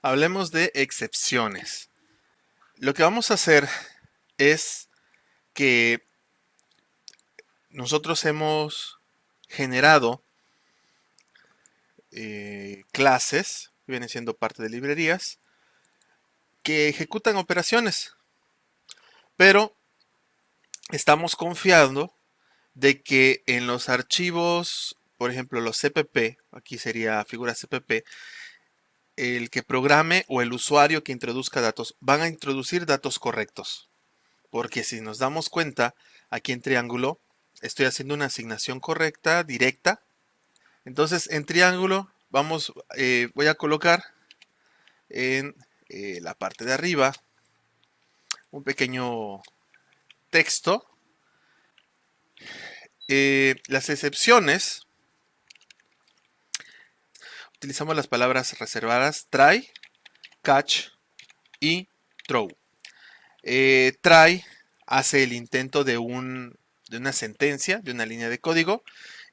Hablemos de excepciones. Lo que vamos a hacer es que nosotros hemos generado clases, que vienen siendo parte de librerías, que ejecutan operaciones, pero estamos confiando de que en los archivos, por ejemplo, los CPP, aquí sería figura CPP, el que programe o el usuario que introduzca datos van a introducir datos correctos. Porque si nos damos cuenta, aquí en triángulo estoy haciendo una asignación correcta, directa. Entonces en triángulo voy a colocar en la parte de arriba un pequeño texto. Las excepciones, utilizamos las palabras reservadas try, catch y throw. Try hace el intento de una sentencia, de una línea de código,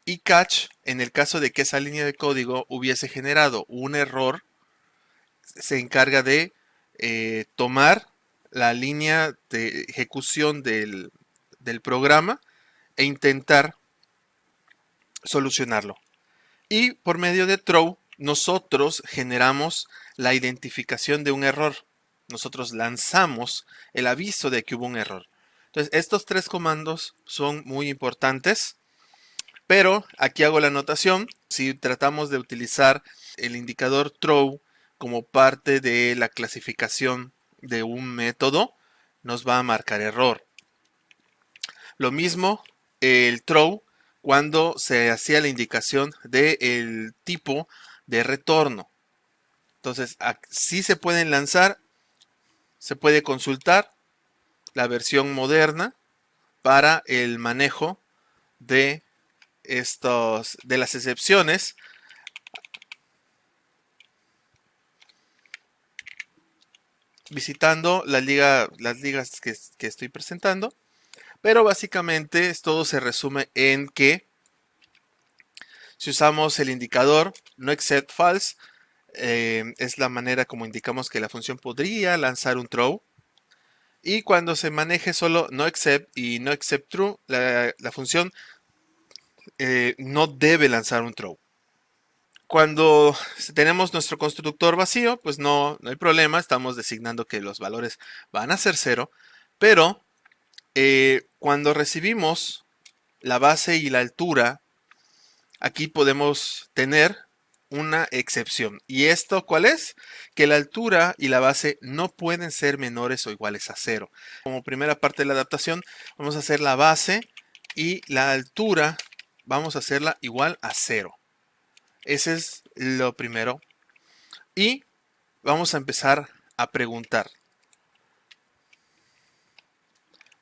y catch, en el caso de que esa línea de código hubiese generado un error, se encarga de tomar la línea de ejecución del programa e intentar solucionarlo. Y por medio de throw, nosotros generamos la identificación de un error. Nosotros lanzamos el aviso de que hubo un error. Entonces, estos tres comandos son muy importantes, pero aquí hago la anotación. Si tratamos de utilizar el indicador throw como parte de la clasificación de un método, nos va a marcar error. Lo mismo el throw cuando se hacía la indicación del tipo de retorno. Entonces, sí se pueden lanzar, se puede consultar la versión moderna para el manejo de de las excepciones. Visitando las ligas que estoy presentando, pero básicamente todo se resume en que si usamos el indicador no except false, es la manera como indicamos que la función podría lanzar un throw. Y cuando se maneje solo no except y no except true, la función no debe lanzar un throw. Cuando tenemos nuestro constructor vacío, pues no hay problema, estamos designando que los valores van a ser 0, pero cuando recibimos la base y la altura, aquí podemos tener una excepción. ¿Y esto cuál es? Que la altura y la base no pueden ser menores o iguales a 0. Como primera parte de la adaptación, vamos a hacer la base y la altura vamos a hacerla igual a 0. Ese es lo primero. Y vamos a empezar a preguntar.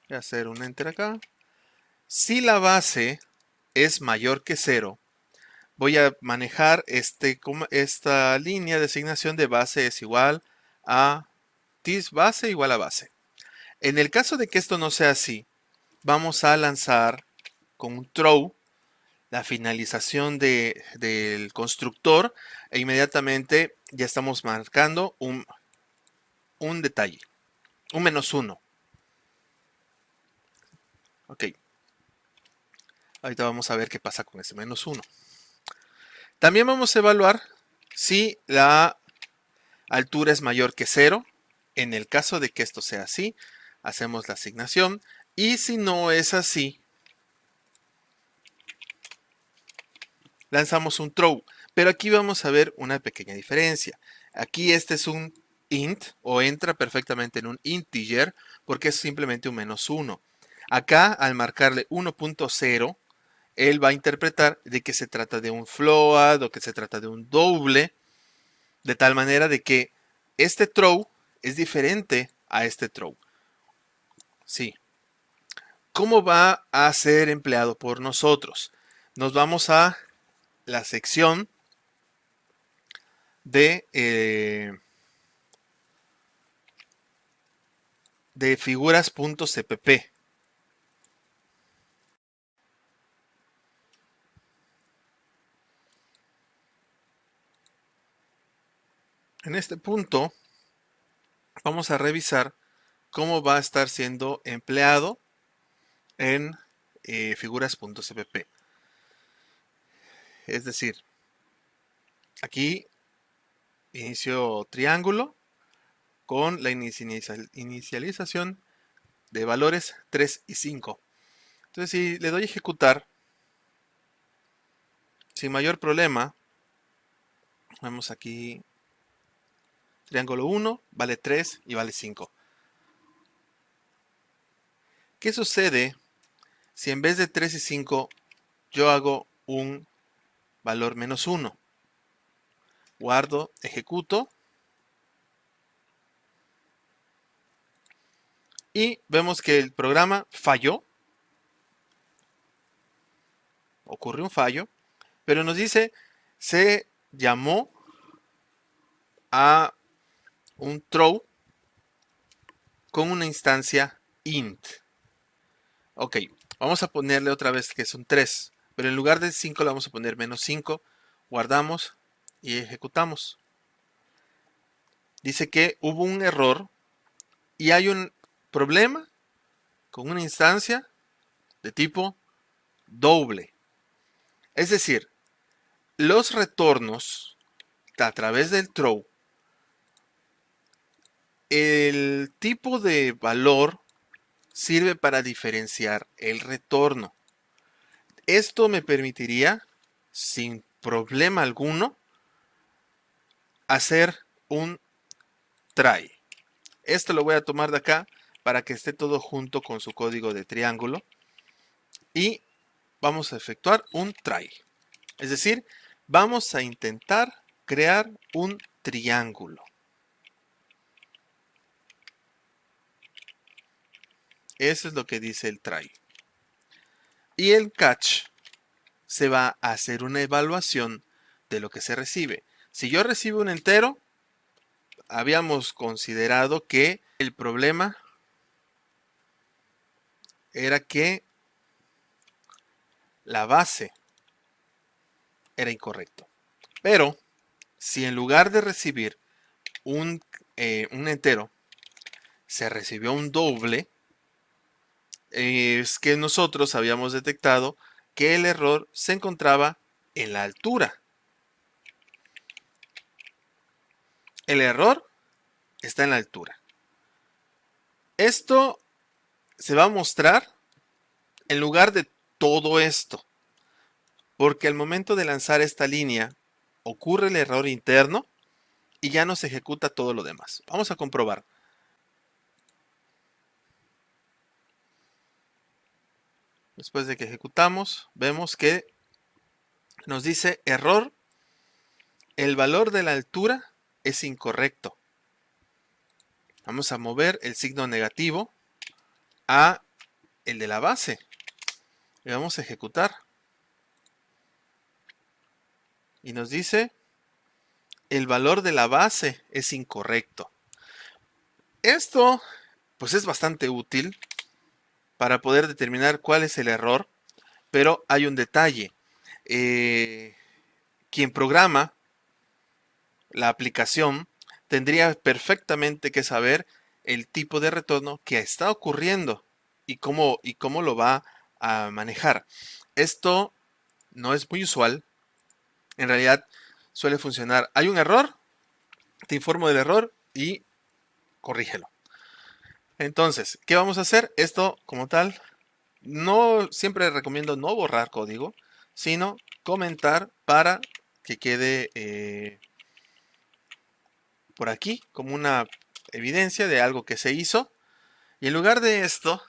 Voy a hacer un enter acá. Si la base es mayor que 0, voy a manejar esta línea de asignación de base es igual a this base igual a base. En el caso de que esto no sea así, vamos a lanzar con un throw la finalización del constructor e inmediatamente ya estamos marcando un detalle, un -1. Ok, ahorita vamos a ver qué pasa con ese -1. También vamos a evaluar si la altura es mayor que 0. En el caso de que esto sea así, hacemos la asignación. Y si no es así, lanzamos un throw. Pero aquí vamos a ver una pequeña diferencia. Aquí este es un int o entra perfectamente en un integer porque es simplemente un -1. Acá al marcarle 1.0, él va a interpretar de que se trata de un float o que se trata de un doble, de tal manera de que este throw es diferente a este throw. Sí. ¿Cómo va a ser empleado por nosotros? Nos vamos a la sección de figuras.cpp. En este punto vamos a revisar cómo va a estar siendo empleado en figuras.cpp. Es decir, aquí inicio triángulo con la inicialización de valores 3 y 5. Entonces, si le doy a ejecutar, sin mayor problema, vemos aquí, triángulo 1 vale 3 y vale 5. ¿Qué sucede si en vez de 3 y 5 yo hago un valor menos 1? Guardo, ejecuto y vemos que el programa falló. Ocurrió un fallo, pero nos dice se llamó a un throw con una instancia int. Ok, vamos a ponerle otra vez que es un 3, pero en lugar de 5 le vamos a poner menos 5. Guardamos y ejecutamos. Dice que hubo un error y hay un problema con una instancia de tipo doble. Es decir, los retornos a través del throw, el tipo de valor sirve para diferenciar el retorno. Esto me permitiría, sin problema alguno, hacer un try. Esto lo voy a tomar de acá para que esté todo junto con su código de triángulo. Y vamos a efectuar un try. Es decir, vamos a intentar crear un triángulo. Eso es lo que dice el try. Y el catch se va a hacer una evaluación de lo que se recibe. Si yo recibo un entero, habíamos considerado que el problema era que la base era incorrecto. Pero si en lugar de recibir un entero, se recibió un doble, es que nosotros habíamos detectado que el error se encontraba en la altura. El error está en la altura. Esto se va a mostrar en lugar de todo esto, porque al momento de lanzar esta línea ocurre el error interno y ya no se ejecuta todo lo demás. Vamos a comprobar. Después de que ejecutamos, vemos que nos dice error, el valor de la altura es incorrecto. Vamos a mover el signo negativo a el de la base y vamos a ejecutar. Y nos dice el valor de la base es incorrecto. Esto pues es bastante útil para poder determinar cuál es el error, pero hay un detalle. Quien programa la aplicación tendría perfectamente que saber el tipo de retorno que está ocurriendo y cómo lo va a manejar. Esto no es muy usual. En realidad suele funcionar. Hay un error, te informo del error y corrígelo. Entonces, ¿qué vamos a hacer? Esto como tal, no siempre recomiendo no borrar código, sino comentar para que quede por aquí como una evidencia de algo que se hizo. Y en lugar de esto,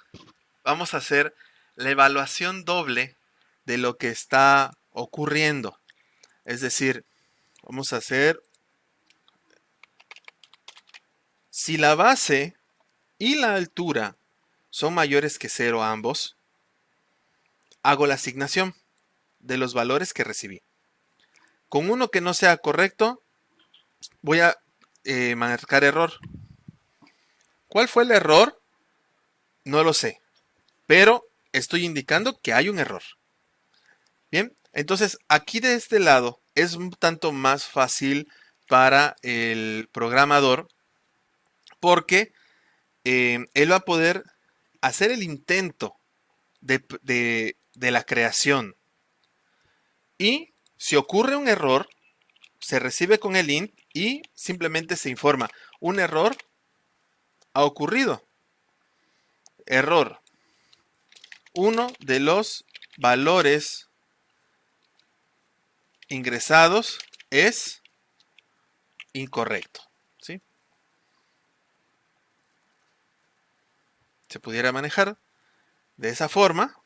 vamos a hacer la evaluación doble de lo que está ocurriendo. Es decir, vamos a hacer si la base y la altura son mayores que 0 ambos, hago la asignación de los valores que recibí. Con uno que no sea correcto, voy a marcar error. ¿Cuál fue el error? No lo sé, pero estoy indicando que hay un error. Bien, entonces aquí de este lado es un tanto más fácil para el programador, porque él va a poder hacer el intento de la creación. Y si ocurre un error, se recibe con el int y simplemente se informa. Un error ha ocurrido. Error. Uno de los valores ingresados es incorrecto. ¿Sí? Se pudiera manejar de esa forma.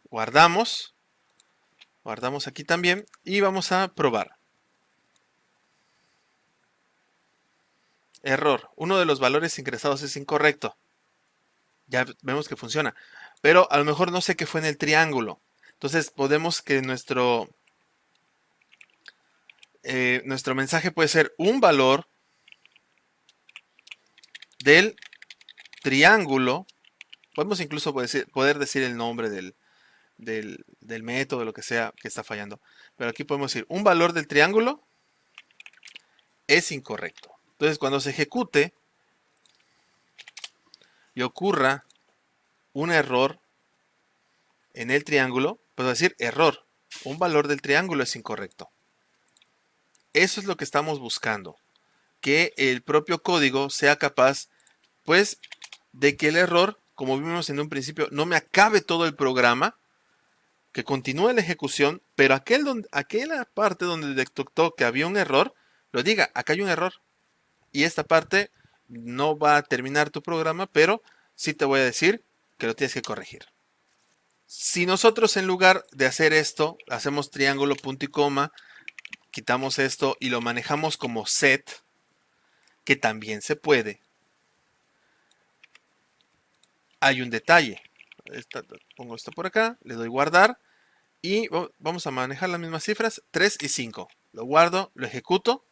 Guardamos aquí también y vamos a probar. Error. Uno de los valores ingresados es incorrecto. Ya vemos que funciona. Pero a lo mejor no sé qué fue en el triángulo. Entonces podemos que nuestro mensaje puede ser un valor del triángulo. Podemos incluso poder decir el nombre del método, lo que sea que está fallando. Pero aquí podemos decir un valor del triángulo es incorrecto. Entonces cuando se ejecute y ocurra un error en el triángulo, puedo decir error. Un valor del triángulo es incorrecto. Eso es lo que estamos buscando. Que el propio código sea capaz, pues, de que el error, como vimos en un principio, no me acabe todo el programa, que continúe la ejecución, pero aquella parte donde detectó que había un error, lo diga, acá hay un error. Y esta parte no va a terminar tu programa, pero sí te voy a decir que lo tienes que corregir. Si nosotros en lugar de hacer esto, hacemos triángulo, punto y coma, quitamos esto y lo manejamos como set, que también se puede, hay un detalle. Pongo esto por acá, le doy guardar y vamos a manejar las mismas cifras, 3 y 5. Lo guardo, lo ejecuto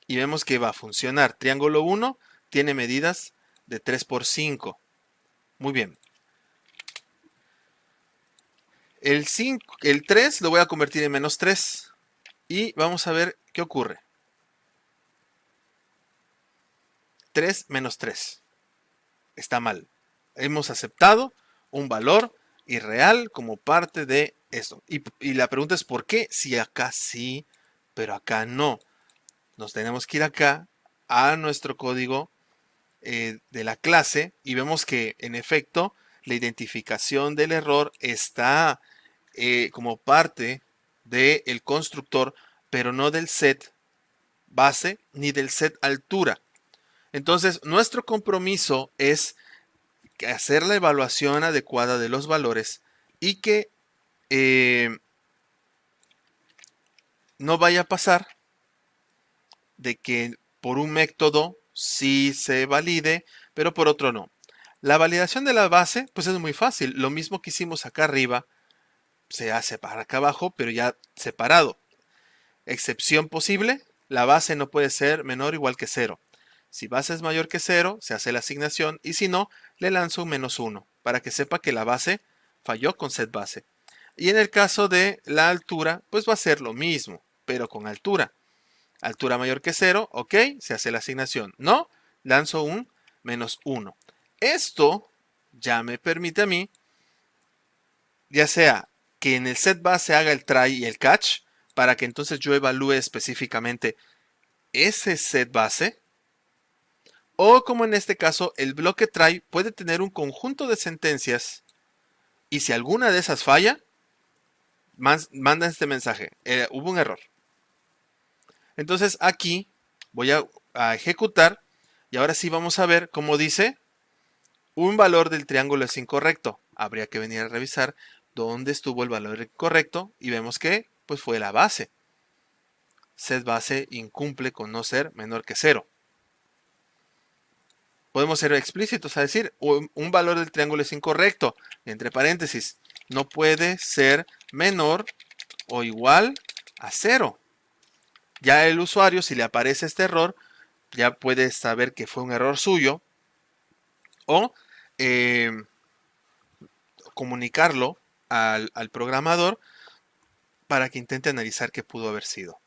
y vemos que va a funcionar. Triángulo 1 tiene medidas de 3 por 5. Muy bien. El 3 lo voy a convertir en menos 3 y vamos a ver qué ocurre. 3 menos 3. Está mal. Hemos aceptado un valor irreal como parte de esto. Y la pregunta es ¿por qué? Si acá sí, pero acá no. Nos tenemos que ir acá a nuestro código de la clase y vemos que en efecto la identificación del error está como parte del constructor, pero no del set base ni del set altura. Entonces, nuestro compromiso es hacer la evaluación adecuada de los valores y que no vaya a pasar de que por un método sí se valide, pero por otro no. La validación de la base, pues es muy fácil. Lo mismo que hicimos acá arriba, se hace para acá abajo, pero ya separado. Excepción posible, la base no puede ser menor o igual que 0. Si base es mayor que 0, se hace la asignación y si no, le lanzo un -1 para que sepa que la base falló con set base. Y en el caso de la altura, pues va a ser lo mismo, pero con altura. Altura mayor que 0, ok, se hace la asignación. No, lanzo un -1. Esto ya me permite a mí, ya sea que en el set base haga el try y el catch, para que entonces yo evalúe específicamente ese set base, o como en este caso, el bloque try puede tener un conjunto de sentencias y si alguna de esas falla, manda este mensaje, hubo un error. Entonces aquí voy a ejecutar y ahora sí vamos a ver cómo dice un valor del triángulo es incorrecto. Habría que venir a revisar dónde estuvo el valor incorrecto y vemos que pues fue la base. Set base incumple con no ser menor que 0. Podemos ser explícitos a decir un valor del triángulo es incorrecto. Entre paréntesis, no puede ser menor o igual a 0. Ya el usuario, si le aparece este error, ya puede saber que fue un error suyo o comunicarlo al programador para que intente analizar qué pudo haber sido.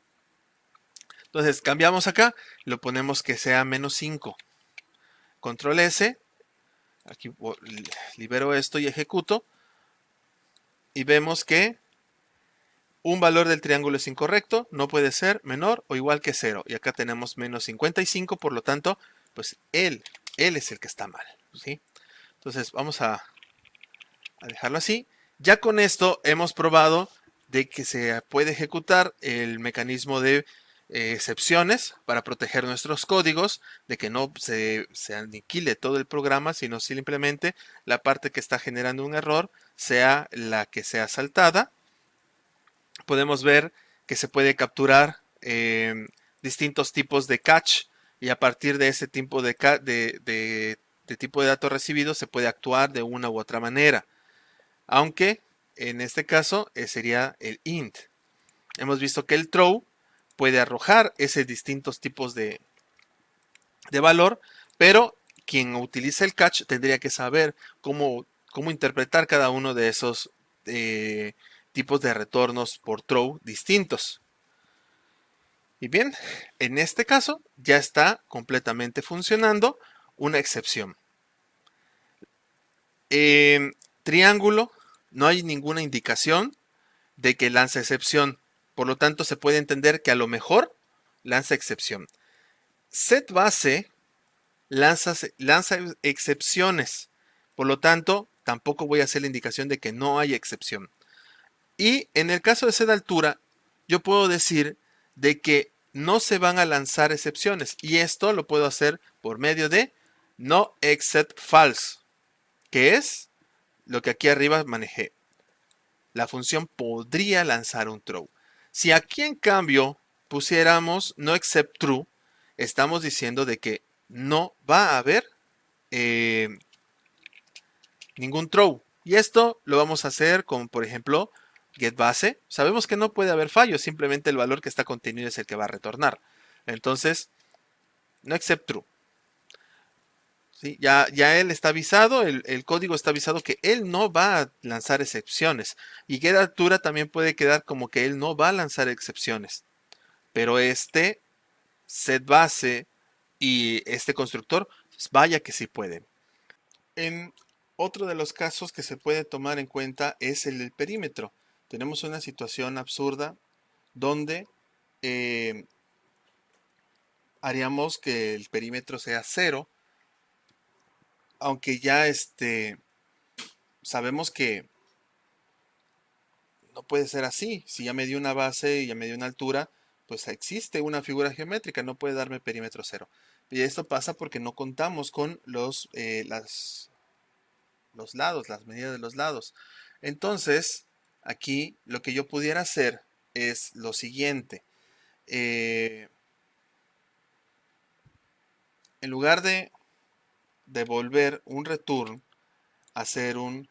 Entonces cambiamos acá, lo ponemos que sea menos 5. Control S, aquí libero esto y ejecuto. Y vemos que un valor del triángulo es incorrecto, no puede ser menor o igual que 0. Y acá tenemos menos 55, por lo tanto, pues él es el que está mal, ¿sí? Entonces vamos a dejarlo así. Ya con esto hemos probado de que se puede ejecutar el mecanismo de excepciones para proteger nuestros códigos, de que no se aniquile todo el programa, sino simplemente la parte que está generando un error sea la que sea saltada. Podemos ver que se puede capturar distintos tipos de catch y a partir de ese tipo de tipo de datos recibidos se puede actuar de una u otra manera. Aunque en este caso sería el int. Hemos visto que el throw puede arrojar esos distintos tipos de valor, pero quien utiliza el catch tendría que saber cómo interpretar cada uno de esos tipos de retornos por throw distintos. Y bien, en este caso ya está completamente funcionando una excepción. Triángulo, no hay ninguna indicación de que lanza excepción. Por lo tanto, se puede entender que a lo mejor lanza excepción. Set base lanza excepciones. Por lo tanto, tampoco voy a hacer la indicación de que no hay excepción. Y en el caso de set altura, yo puedo decir de que no se van a lanzar excepciones. Y esto lo puedo hacer por medio de no except false, que es lo que aquí arriba manejé. La función podría lanzar un throw. Si aquí en cambio pusiéramos no except true, estamos diciendo de que no va a haber ningún throw. Y esto lo vamos a hacer con, por ejemplo, getBase. Sabemos que no puede haber fallos, simplemente el valor que está contenido es el que va a retornar. Entonces, no except true. ¿Sí? Ya él está avisado, el código está avisado que él no va a lanzar excepciones. Y getAltura también puede quedar como que él no va a lanzar excepciones. Pero este setBase y este constructor, pues vaya que sí pueden. En otro de los casos que se puede tomar en cuenta es el del perímetro. Tenemos una situación absurda donde haríamos que el perímetro sea 0, aunque ya sabemos que no puede ser así. Si ya me dio una base y ya me dio una altura, pues existe una figura geométrica, no puede darme perímetro 0. Y esto pasa porque no contamos con los lados, las medidas de los lados. Entonces, aquí lo que yo pudiera hacer es lo siguiente. En lugar de devolver un return, hacer un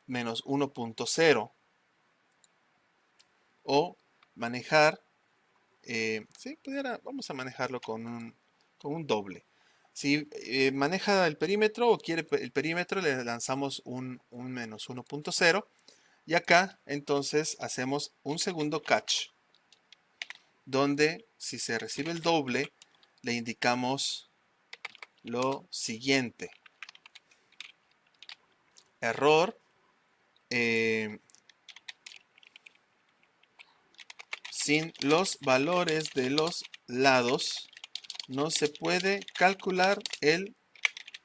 menos 1.0 o manejar, sí, vamos a manejarlo con un doble. Si maneja el perímetro o quiere el perímetro, le lanzamos un menos 1.0 y acá entonces hacemos un segundo catch donde si se recibe el doble le indicamos lo siguiente: error sin los valores de los lados no se puede calcular el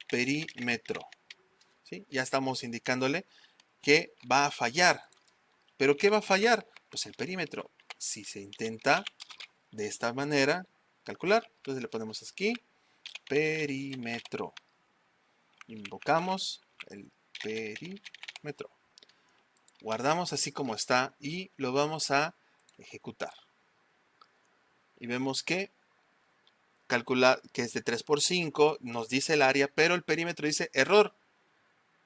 perímetro. ¿Sí? Ya estamos indicándole que va a fallar. ¿Pero qué va a fallar? Pues el perímetro. Si se intenta de esta manera calcular, entonces le ponemos aquí perímetro. Invocamos el perímetro. Guardamos así como está y lo vamos a ejecutar. Y vemos que calcula que es de 3 por 5, nos dice el área, pero el perímetro dice error.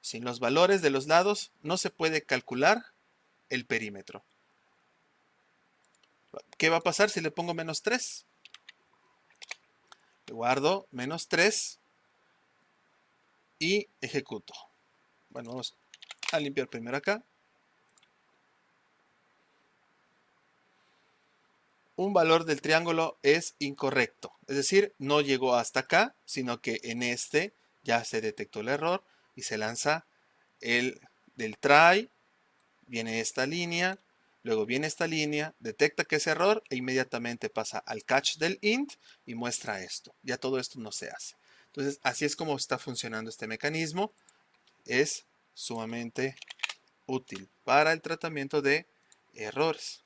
Sin los valores de los lados no se puede calcular el perímetro. ¿Qué va a pasar si le pongo menos 3? Guardo menos 3 y ejecuto. Bueno, vamos a limpiar primero acá. un valor del triángulo es incorrecto. Es decir, no llegó hasta acá, sino que en este ya se detectó el error y se lanza el del try, viene esta línea, luego viene esta línea, detecta que es error e inmediatamente pasa al catch del int y muestra esto. Ya todo esto no se hace. Entonces, así es como está funcionando este mecanismo. Es sumamente útil para el tratamiento de errores.